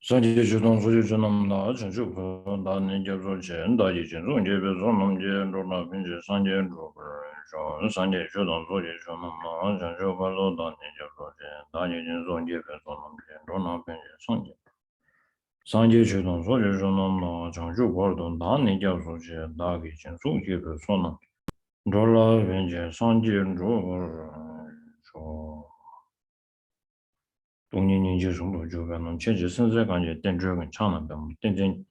Sanje chudong soje chunam na chanchu kong da ninja so chen da ji chen song je pe son nam je ro na pin je sanje ro shon sanje chudong soje chunam na chanchu pa lo da ninja so chen da ji chen song je pe son nam je ro na pin je sanje sanje chudong soje chunam na chanchu pa lo da ninja so chen da ji chen song je pe son nam ro la pin je sanje ro shon 동년이 이제 정도 주변은 체제 선생 관계 된적은 차는 병 된전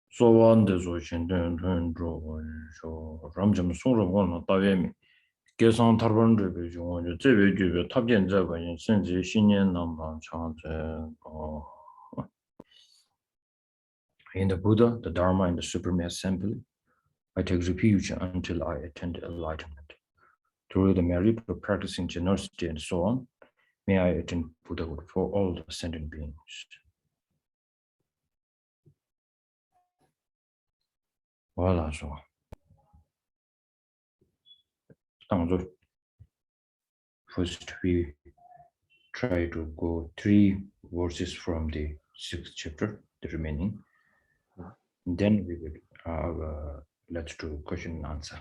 소원의 소신된 된조 저 ram점 송로고는 다외미 계산 탈번을 비중 이제 제외규 탑견자 관련甚至 신년 남방 창제 in the Buddha, the Dharma, and the Supreme Assembly, I take refuge until I attain enlightenment. Through the merit of practicing generosity and so on, may I attain Buddhahood for all the sentient beings. Voilà, so. First, we try to go 3 verses from the 6th chapter, the remaining. Then we will let's do question and answer.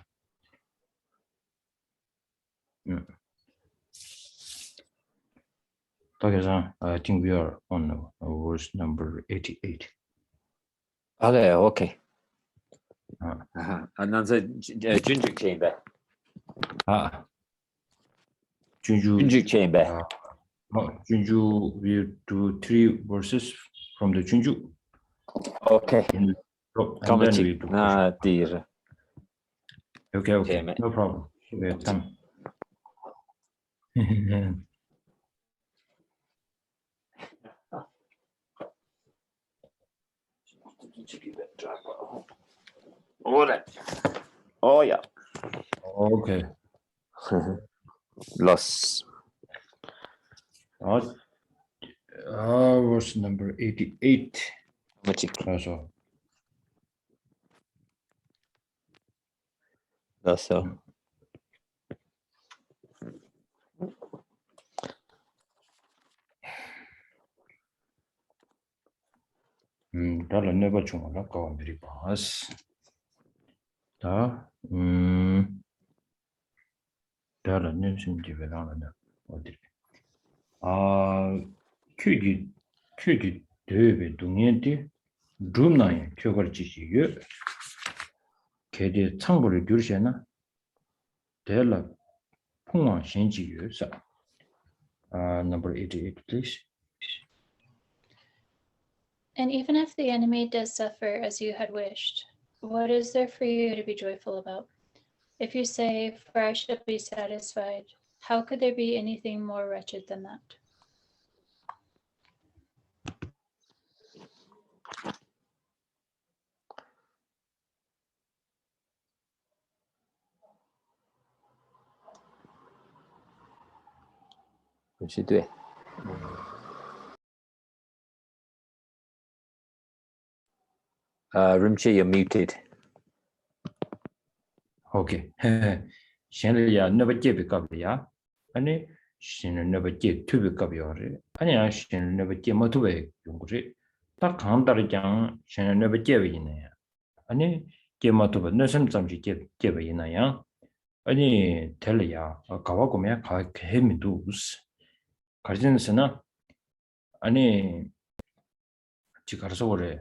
I think we are on verse number 88. Okay. And then the Junju chamber. Junju chamber. Junju, we do 3 verses from the Junju. Okay. And then we do dear. Okay, no problem. We have time. Oh yeah. Okay. Loss. Verse number 88. Also. Dala never chung la go very pass. Dala ne sim ji ve la na. Kyuji debe dungyen di drum na yin kyokar chi chi yu. Kedi changboru gyurshe na dela pungwa shen chi yu sa. Number 88, please. And even if the enemy does suffer as you had wished, what is there for you to be joyful about? If you say, "For I shall be satisfied," how could there be anything more wretched than that? What should do? Rinpoche, you're muted. Okay. Shenliya never give a copy, ya. Any shin never give to be copy or any shin never give motivate. That can't darjang shin never give in there. Any give motivate, no sometimes you give in a young. Any tell ya a kawakome him do's. Cardinsana. Any chikarasore.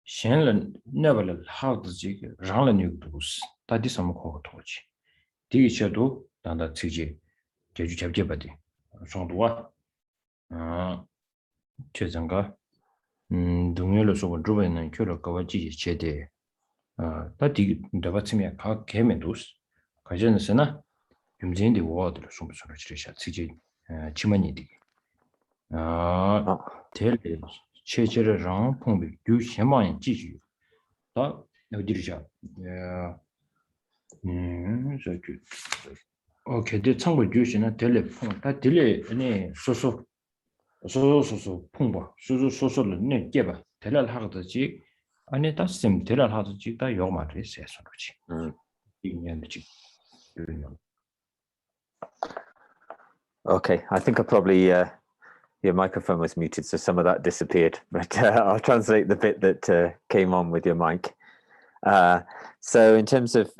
Shenlen never how the jig run new do's. That is some call torch. Digital than that CG. Jabjabadi. Songdua. Chezanga. Dungelo so driven and cure Kawaji Chede. That the Vatimia came and those. Kajansena. Yumzin the water, some sort of CG Chimanidi. Tell Checher round Pombi, do Shema and Gigi. That no dirija. Okay, the tongue using a telephone. That delay any so pumba, so net giver. Tell her how the jig, and it does seem tell her how to jig that your mother says. Okay, I think I probably Your microphone was muted, so some of that disappeared. But I'll translate the bit that came on with your mic. So in terms of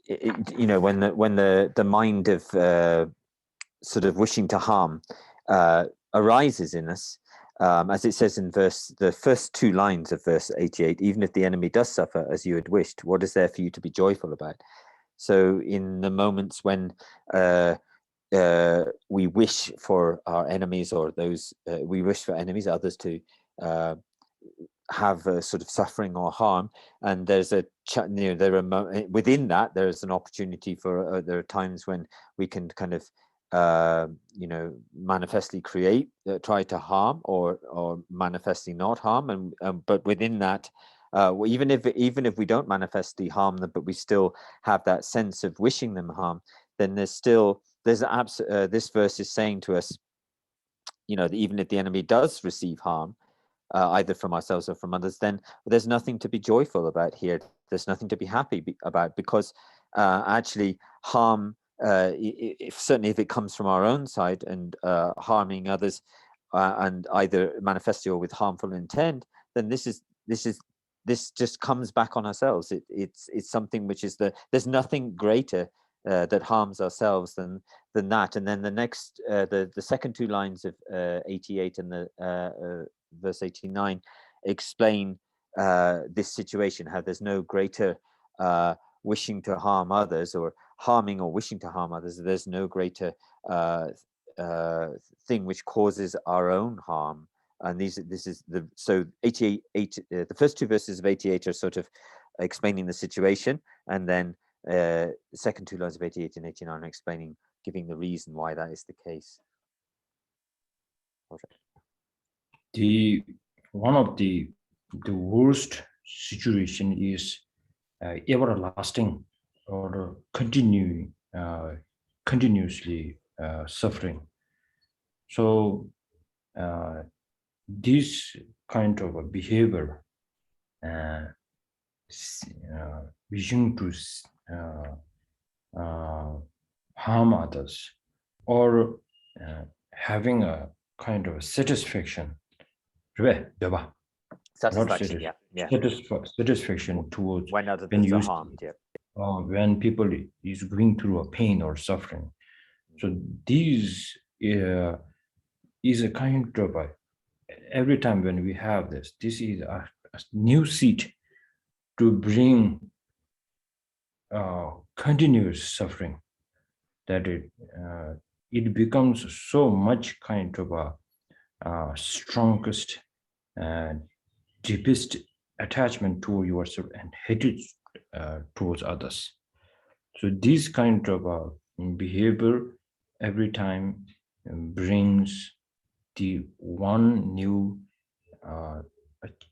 you know, when the mind of sort of wishing to harm arises in us, as it says in the first two lines of verse 88, even if the enemy does suffer as you had wished, what is there for you to be joyful about? So in the moments when we wish for our enemies, or those we wish for enemies, others to have a sort of suffering or harm, and there's a you know, within that there's an opportunity for there are times when we can kind of you know, manifestly create, try to harm, or manifestly not harm, and but within that, even if we don't manifestly harm them, but we still have that sense of wishing them harm, then this verse is saying to us, you know, that even if the enemy does receive harm, either from ourselves or from others, then there's nothing to be joyful about here. There's nothing to be happy about, because actually harm, certainly if it comes from our own side and harming others, and either manifestly or with harmful intent, then this just comes back on ourselves. It's something which is there's nothing greater that harms ourselves than that. And then the next the second two lines of 88 and the verse 89 explain this situation, how there's no greater wishing to harm others, or harming or wishing to harm others. There's no greater thing which causes our own harm. And so 88, the first two verses of 88 are sort of explaining the situation, and then the second two lines of 88 and 89 are explaining, giving the reason why that is the case. One of the worst situation is everlasting or continuously suffering. So this kind of a behavior, wishing to harm others, or having a kind of satisfaction, satisfaction towards when others are harmed, when people is going through a pain or suffering. So this is a kind of every time when we have this is a new seed to bring continuous suffering, that it becomes so much kind of a strongest and deepest attachment to yourself and hatred towards others. So this kind of behavior every time brings the one new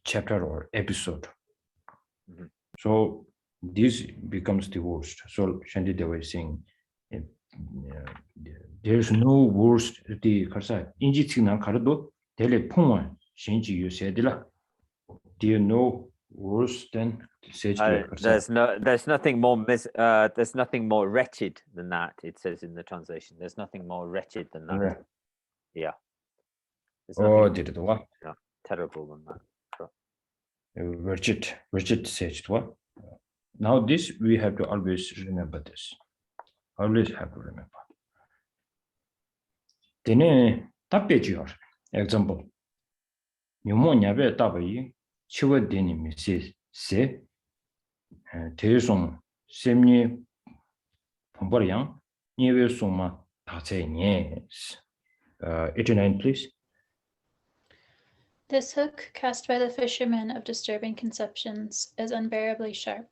chapter or episode. So this becomes the worst. So Shantideva is saying there's no worst. The do you know worse than there's nothing more wretched than that, it says in the translation. There's nothing more wretched than that. Right. Yeah. Terrible than that. Wretched says what? Now this we have to always remember this. Always have to remember. Then example. Pneumonia tabai chiwa deni mi se teisong semni pomboryang niewe soma tatse nye. 89, please. This hook cast by the fishermen of disturbing conceptions is unbearably sharp.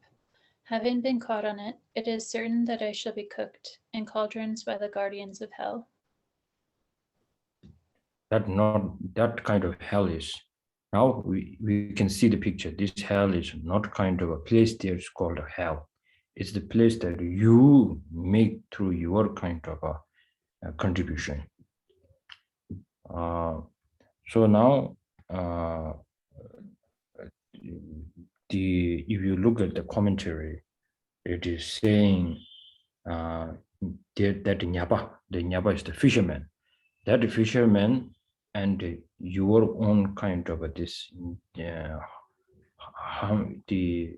Having been caught on it, it is certain that I shall be cooked in cauldrons by the guardians of hell. That kind of hell is, now we can see the picture. This hell is not kind of a place there is called a hell. It's the place that you make through your kind of a contribution. So now if you look at the commentary, it is saying that the Nyaba is the fisherman. that fisherman and your own kind of this the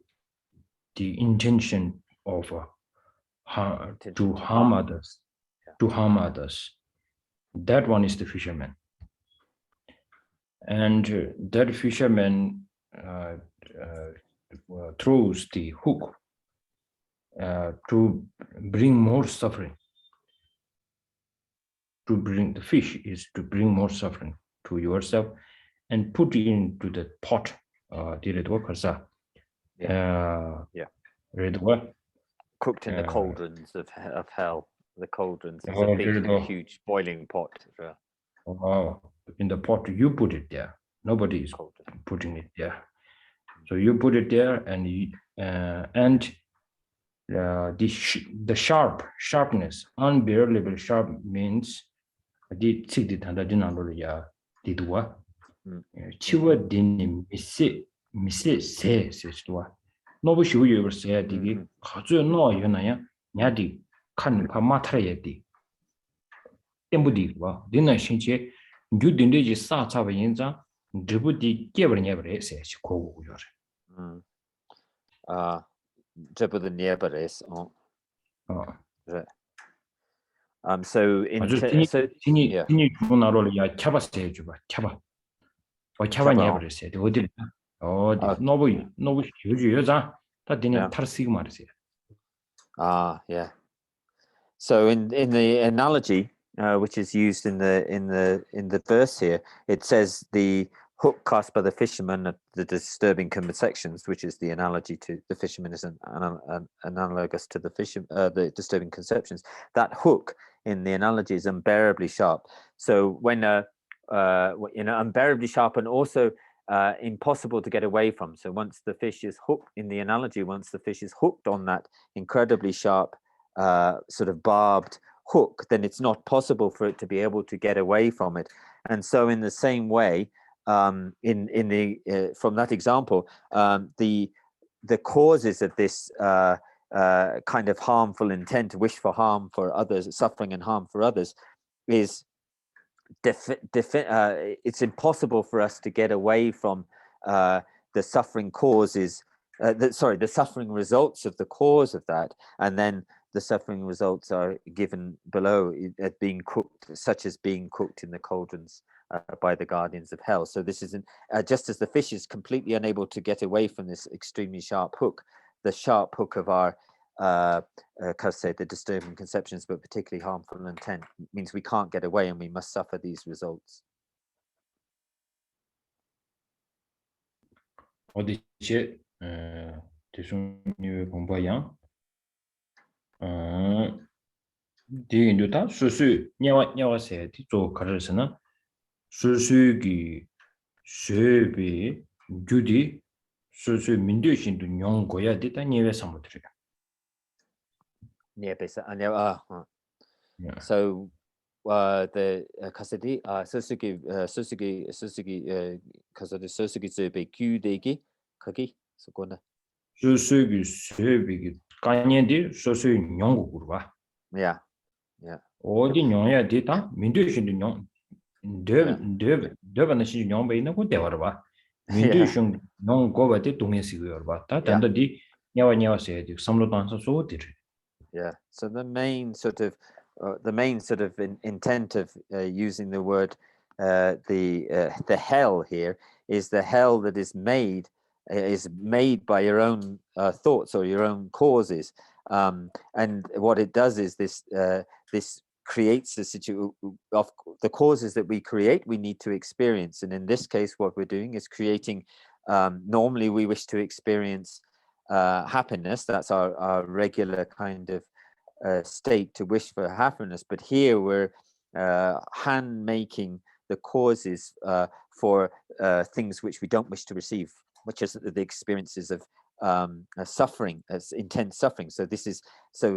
intention of to harm others, that one is the fisherman. And that fisherman throws the hook to bring more suffering. To bring the fish is to bring more suffering to yourself and put it into the pot. Cooked in the cauldrons of hell. The cauldrons is a big, huge boiling pot. In the pot, you put it there. Nobody is putting it there. So you put it there, and the sharpness, unbearable sharp means the nobu shivu yuwa saya digi khazuyo no yuna ya nyadi kan pa matara ya di tenbu di wa dina shinche gyu dinde ji sa chaba yinza dribu di gebar nyabare saya chi kogu yore dribu the nyebares so in tini chuna roli ya chaba saya juba chaba nyabare saya di odil nobu shivu yuwa za ta dina tar sig mara saya yeah. So in the analogy which is used in the verse here, it says the hook cast by the fisherman at the disturbing conceptions, which is the analogy to the fisherman is an analogous to the disturbing conceptions. That hook in the analogy is unbearably sharp. So when unbearably sharp and also impossible to get away from. So once the fish is hooked in the analogy, once the fish is hooked on that incredibly sharp sort of barbed hook, then it's not possible for it to be able to get away from it. And so in the same way, from that example, the causes of this kind of harmful intent, wish for harm for others, suffering and harm for others, is it's impossible for us to get away from the suffering causes, the suffering results of the cause of that, and then the suffering results are given below at being cooked, such as being cooked in the cauldrons by the guardians of hell. So this isn't just as the fish is completely unable to get away from this extremely sharp hook, the sharp hook of our the disturbing conceptions, but particularly harmful intent, means we can't get away and we must suffer these results. So the kasadi sosugi kasadi sosugi zebe gyudegi kagi sokona sosugi zebe kanyedi sosu nyongu kurwa yeah odi nyonya dita mindu shin nyong de shi nyong be na ko de warwa mindu shin nyong go ba de dongye si go warwa ta danda di nyawa se de samlo dan so de yeah. So the main sort of intent of using the word the hell here is the hell that is made by your own thoughts or your own causes, and what it does is this creates a situation of the causes that we create. We need to experience, and in this case, what we're doing is creating. Normally, we wish to experience happiness. That's our regular kind of state, to wish for happiness, but here we're hand making the causes for things which we don't wish to receive, which is the experiences of suffering, as intense suffering. So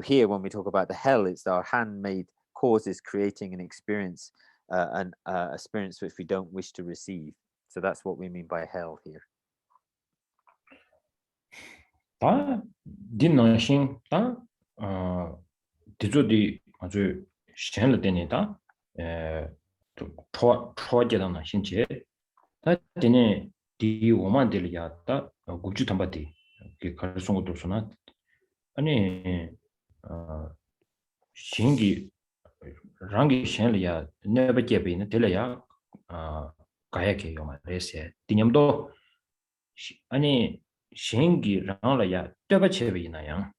here when we talk about the hell, it's our handmade causes creating an experience, an experience which we don't wish to receive. So that's what we mean by hell here. 디조디 아주 셴을 때니다 초제다나 신체 다 되네 디 오만들이야다 구주 탐바디 그 가르송도 소나 아니 신기 랑기 셴리아 네버게베는 들려야 가야게 요마 레세 디냠도 아니 신기 랑라야 떠바체베이나야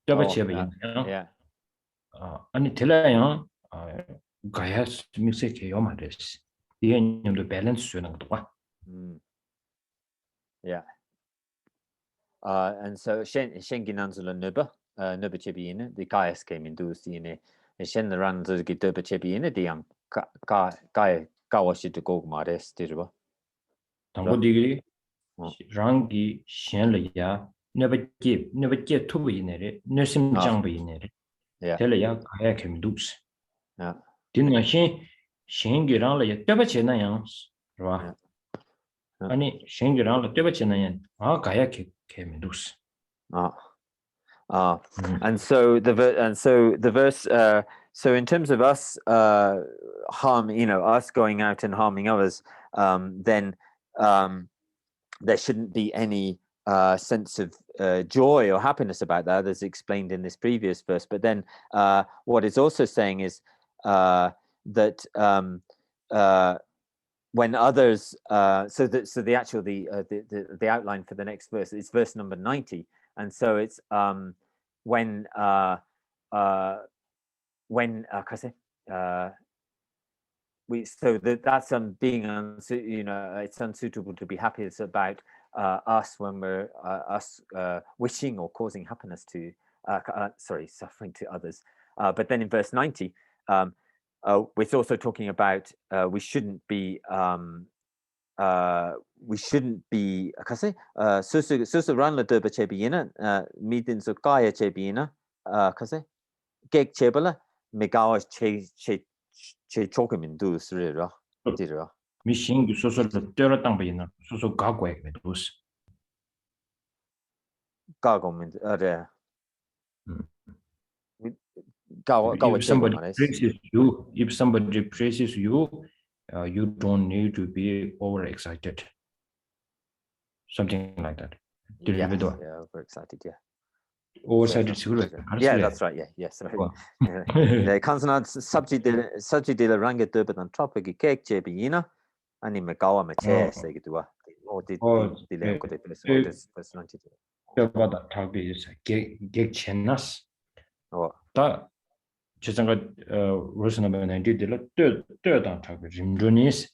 떠바체베이나야 아니 들려야 가야 미세게 요마 레세 디엔님도 밸런스 주는 것도 봐. Yeah. And so Shenginanzula Nuba Chebina, the Gaius came in Dusine, and Shen the Ranzer Gituba Chebina, the young Guy Gawashi to go Mares, Dirba. Tango Digri Rangi Shenlaya never get to be in it, nursing Jangby in it. Tell ya Gaya came dus. Didn't I Shengi Ranlaya Debachena Yams? Ani Shengi Ranla Debachena, Gaya came in dus. And so the verse. So in terms of us harm, us going out and harming others, then there shouldn't be any sense of joy or happiness about that, as explained in this previous verse. But then what it's also saying is that when others, the outline for the next verse is verse number 90, and so it's when that's being it's unsuitable to be happy. It's about us when we're wishing or causing happiness to suffering to others. But then in verse 90, it's also talking about we shouldn't be susu ranla derba chebina midin so kaya chebina gek chebala megawa che chokamin dus rira dira Mishing soso tera tambina soso gagwek medus gagomin if somebody praises you, you don't need to be overexcited. Something like that. Overexcited, Overexcited. That's right. Yes. The consonant subject de la ranga derba on topic cake chebina ani megawa mache say gidua. Did verse 92. About that topic is get chenas. That Chisanga verse number 90 de la third topic. Rimjonis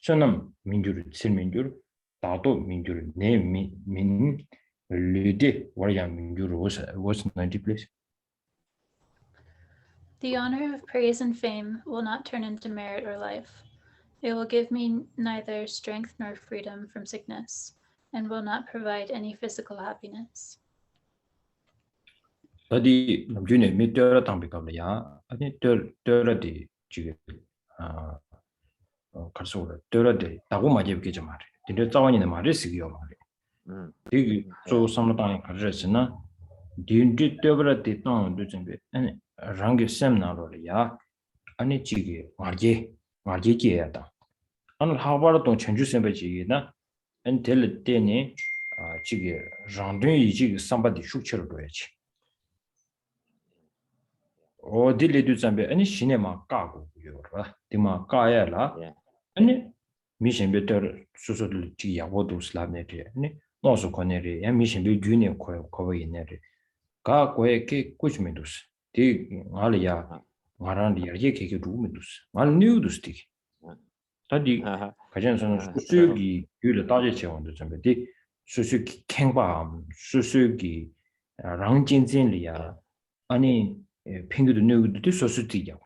Sonam Minjur Silminjur Tato Minjur Ne Min Lude Warriam Minjur was 90 please. The honor of praise and fame will not turn into merit or life. It will give me neither strength nor freedom from sickness, and will not provide any physical happiness. Tadi namjune mi tera tambikabla ya ani tera di jiga karsola tera di tagu majeb ke jamare dinde tsawani na mare sigiyo mare digi so samlatang karresina dinde tera di tang do jembe ani rangi sem na ro ya ani jige marje je ya da an habara tong chenju sembe ji na an tel de ne jige rangdun yi jige sambadi shukchero do ya chi dilli du zambe ani sinema kago yora dima kaela ani mission better susul ji yabodu slavne de ani noso konere ya mission be june ko inere ka ko ke kuchmedus di ngalia ngaran di ye ke du medus mal newdus di tadi kajen son susugi yule daje cheon de zambe di susugi kengba susugi rangjinjin liya ani 핑크도 누구도 소수티야.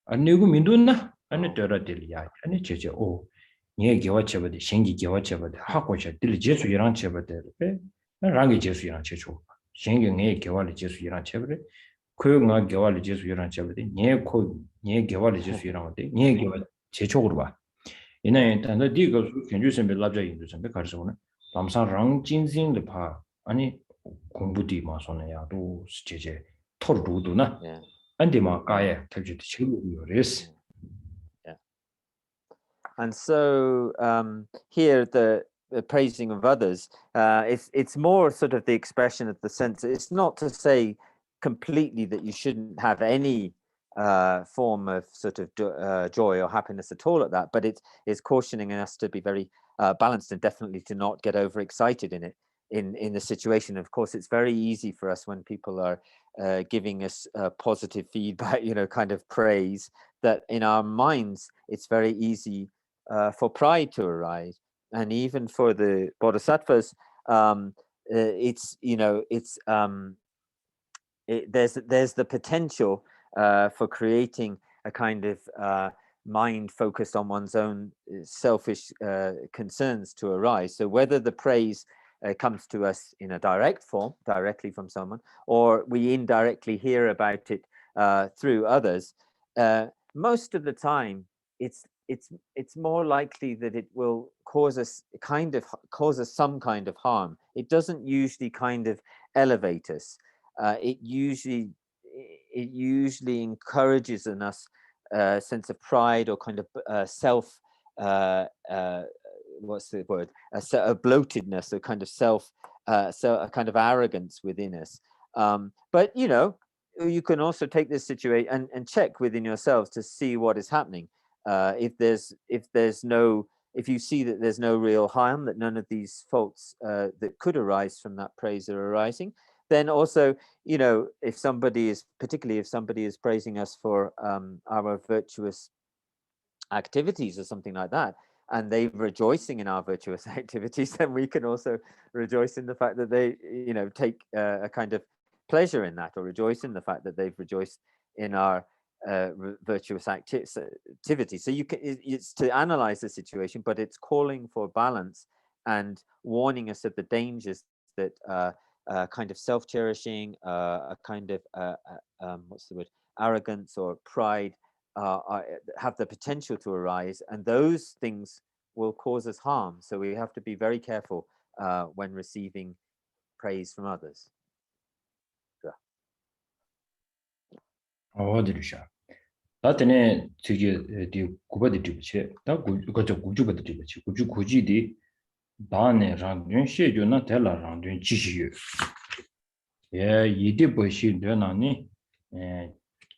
아니 이거 민도나 아니 더라들이야. 아니 제제 니 개와쳐버디 생기 개와쳐버디 하고셔 들 제수이랑 쳐버디. 랑이 제수이랑 쳐줘. 생기 내 개와리 제수이랑 쳐버디. 그가 개와리 제수이랑 쳐버디. 니 개와리 제수이랑 어디? 니 개와 제쪽으로 봐. 이내 단도 네가 견주선 빌랍자 인도선 가르쳐오는 남산랑 진진의 파 아니 공부디 마소네야도 제제 토르도나 안디마 가에 탭지 치고요레스. Yeah. And so here the praising of others, it's more sort of the expression of the sense. It's not to say completely that you shouldn't have any form of sort of joy or happiness at all at that, but it's cautioning us to be very balanced and definitely to not get overexcited in it. In the situation, of course, it's very easy for us when people are giving us positive feedback, kind of praise, that in our minds it's very easy for pride to arise. And even for the bodhisattvas, there's the potential for creating a kind of mind focused on one's own selfish concerns to arise. So whether the praise comes to us in a direct form, directly from someone, or we indirectly hear about it through others, most of the time it's more likely that it will cause us some kind of harm. It doesn't usually kind of elevate us. It usually encourages in us a sense of pride or kind of self what's the word, a bloatedness, a kind of a kind of arrogance within us. But you can also take this situation and check within yourselves to see what is happening. If you see that there's no real harm, that none of these faults that could arise from that praise are arising, then also, if somebody is praising us for our virtuous activities or something like that, and they're rejoicing in our virtuous activities, then we can also rejoice in the fact that they, take a kind of pleasure in that, or rejoice in the fact that they've rejoiced in our virtuous activity. So it's to analyze the situation, but it's calling for balance and warning us of the dangers that kind of self-cherishing, a kind of arrogance or pride have the potential to arise, and those things will cause us harm. So we have to be very careful when receiving praise from others. 어디르샤. 나한테는 저기 구바디 뒤부치. 나 그저 구주바디 뒤부치. 구주 구지디 바네 랑든 셰주나 텔라 랑든 지시유. 예, 이디 보시 되나니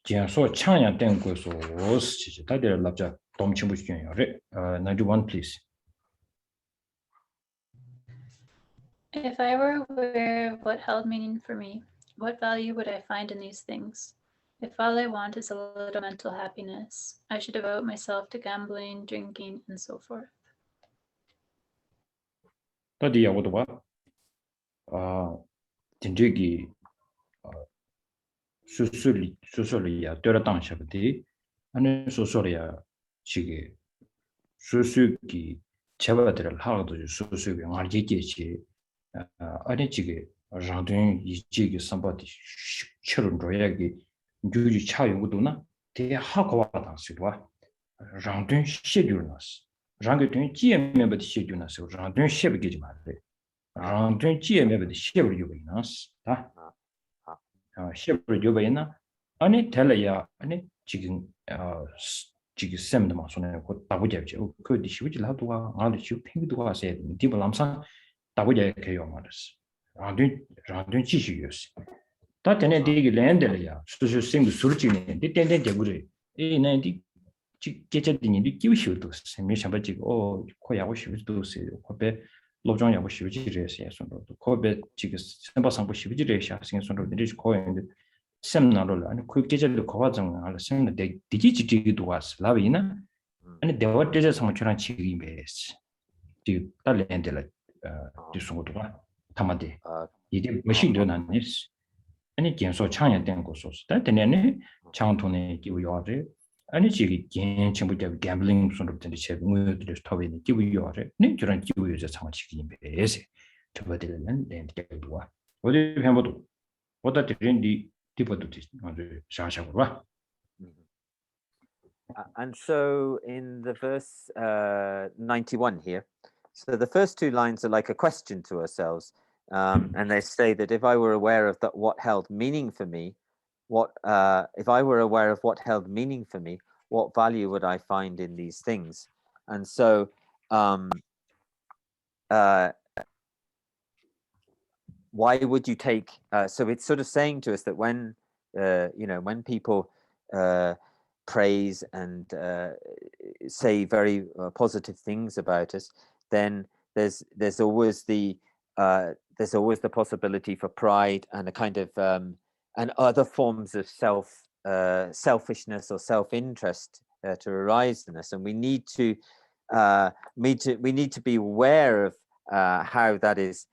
지야소 창야 된 거서 오스지. 다들 납자 dom침부 시켜요래. 91 please. If I were aware of what held meaning for me, what value would I find in these things? If all I want is a little mental happiness, I should devote myself to gambling, drinking, and so forth. 다들 야고도 봐. 진짜기 수술이야 떨어당셔버디 아니 수술이야 지게 수술기 제바들을 하고도 수술이 알게지 아니 지게 장든 이지게 선바디 처럼 로야기 유지 차용도나 대 하고 와다스와 장든 시듀나스 장든 지에메버디 시듀나스 장든 셰버기지 말래 장든 지에메버디 셰버기고이나스 다 셰버를 요바이나 아니 텔레야 아니 지금 지금 샘도 손에 곧 다부잡지 그 디시부지 하도가 아니 지금 핑도가 세 디블람상 다부잡게 말았어 라든 지시였어 다 전에 되게 랜드야 수수생도 술지네 땡땡 대구리 이 내디 계절들이 끼우시도 세미 샤바지고 코야고 싶도 세 코베 로정야고 싶지래서 손도 코베 지금 선바상고 싶지래서 신경 손도 내리지 코인데 샘나로 아니 그 계절도 거화정 알 샘나 디지지지도 왔어 라비나 아니 대화 대저 상처랑 지기메스 지 달랜들라 디송도 타마데 이게 머신도 나니스 아니 genso 창야 된 거소스 다때네 창통에 기부요래 아니 지기 겐 전부터 gambling 손으로 된 제 무들을 스토비니 기부요래 네 저런 기부요자 상치기 베세 저버들은 렌트가 어디 해봐도 어디 드린디 디버도 아주 샤샤고 봐. And so in the verse 91 here, so the first two lines are like a question to ourselves. And they say that if I were aware of what held meaning for me, if I were aware of what held meaning for me, what value would I find in these things? And so why would you take, so it's sort of saying to us that when, when people praise and say very positive things about us, then there's always the possibility for pride and a kind of and other forms of selfishness or self-interest to arise in us, and we need to be aware of how that is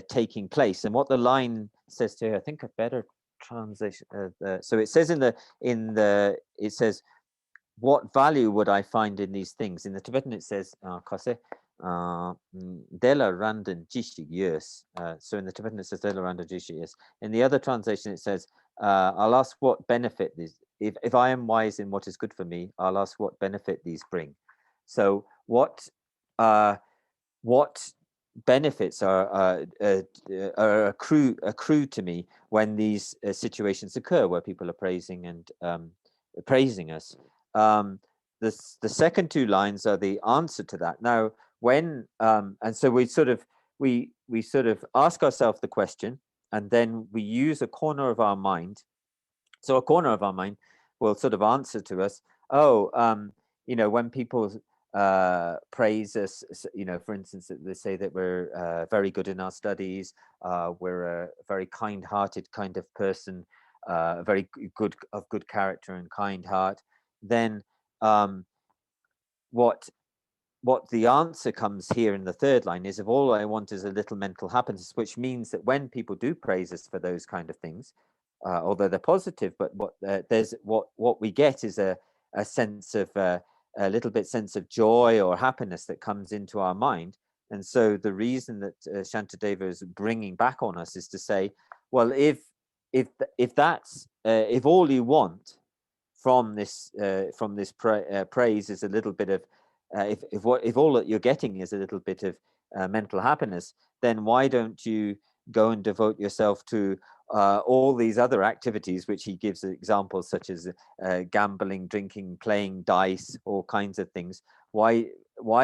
taking place. And what the line says here, I think a better translation. So it says it says, what value would I find in these things? In the Tibetan, it says, kase, dela randan jishi yes. So in the Tibetan, it says, dela randan jishi yes. In the other translation, it says, I'll ask what benefit these, if I am wise in what is good for me, I'll ask what benefit these bring. So what benefits are accrue to me when these situations occur where people are praising and praising us. The second two lines are the answer to that. Now, when and so we sort of ask ourselves the question, and then we use a corner of our mind. So a corner of our mind will sort of answer to us, when people praise us, for instance, they say that we're very good in our studies, we're a very kind-hearted kind of person, very good character and kind heart, then what the answer comes here in the third line is, if all I want is a little mental happiness, which means that when people do praise us for those kind of things, although they're positive, but what we get is a sense of a little bit sense of joy or happiness that comes into our mind. And so the reason that Shantideva is bringing back on us is to say, well, if that's if all you want from this praise is a little bit of if all that you're getting is a little bit of mental happiness, then why don't you go and devote yourself to all these other activities, which he gives examples such as gambling, drinking, playing dice, all kinds of things. Why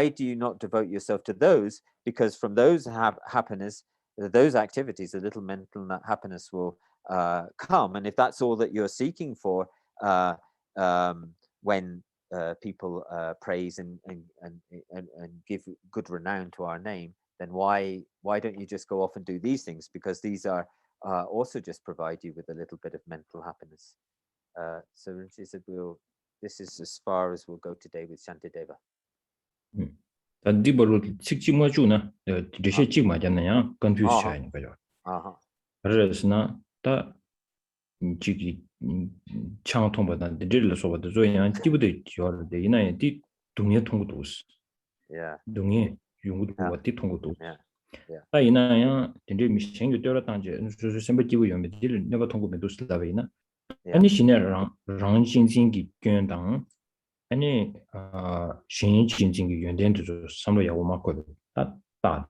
do you not devote yourself to those? Because from those happiness, those activities, a little mental happiness will come. And if that's all that you're seeking for when people praise and give good renown to our name, then why don't you just go off and do these things? Because these are also just provide you with a little bit of mental happiness. So Rinpoche said, this is as far as we'll go today with Shantideva. Dibaru sikchima chuna dishe chigma janna ya confuse chayin kajo. Resna ta chigi chang thongba dan diril soba de zoyan tibude jor de ina di dungye thonggu dos. Yeah. Dungye yungu wa ti thonggu dos. Yeah. Ta ina ya dinde mi shengyu tera tangje so semba jibu yome dil neba thonggu me dos la veina. Ani shine rang jing jing gi gyen dang. 아니 신인 진진기 연된도 삼로 야고 막거든. 다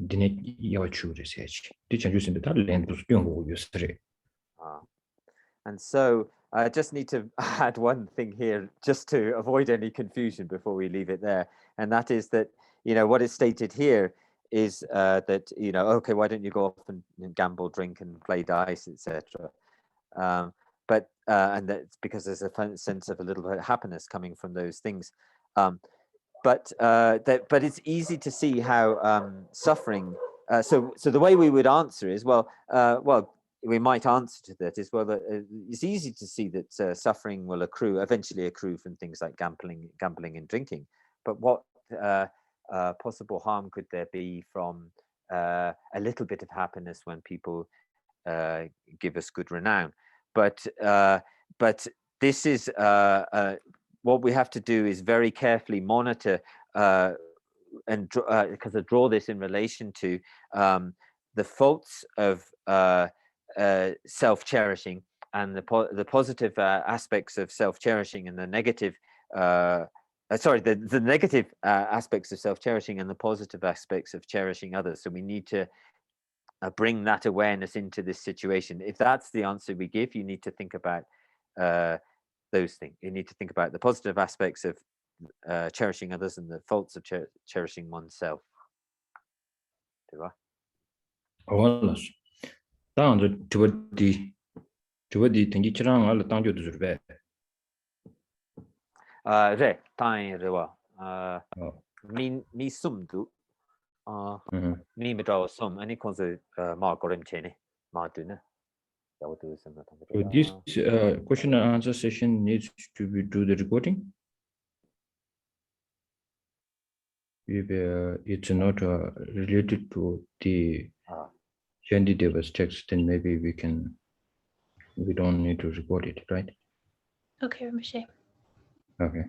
디네 야와 추르세지. 디찬주스인데 다 렌도 수용고 요스트레. And so I just need to add one thing here just to avoid any confusion before we leave it there, and that is that what is stated here is that okay, why don't you go off and gamble, drink and play dice, etc. But and that's because there's a sense of a little bit of happiness coming from those things. But it's easy to see how suffering. So the way we would answer is we might answer to that is it's easy to see that suffering will eventually accrue from things like gambling and drinking. But what possible harm could there be from a little bit of happiness when people give us good renown? But this is what we have to do is very carefully monitor and because I draw this in relation to the faults of self-cherishing and the positive aspects of self-cherishing and the negative the negative aspects of self-cherishing and the positive aspects of cherishing others. So we need to bring that awareness into this situation. If that's the answer we give, you need to think about those things. You need to think about the positive aspects of cherishing others and the faults of cherishing oneself. Right? Oh, that's the thingy chirang all tang ju zurbe. Re time rewa mi sumdu mi medraw sum any cause ma gorim chene ma duna. So this question and answer session needs to be do the recording. If it's not related to the Shantideva's text, then maybe we don't need to record it, right? Okay, Rinpoche. Okay.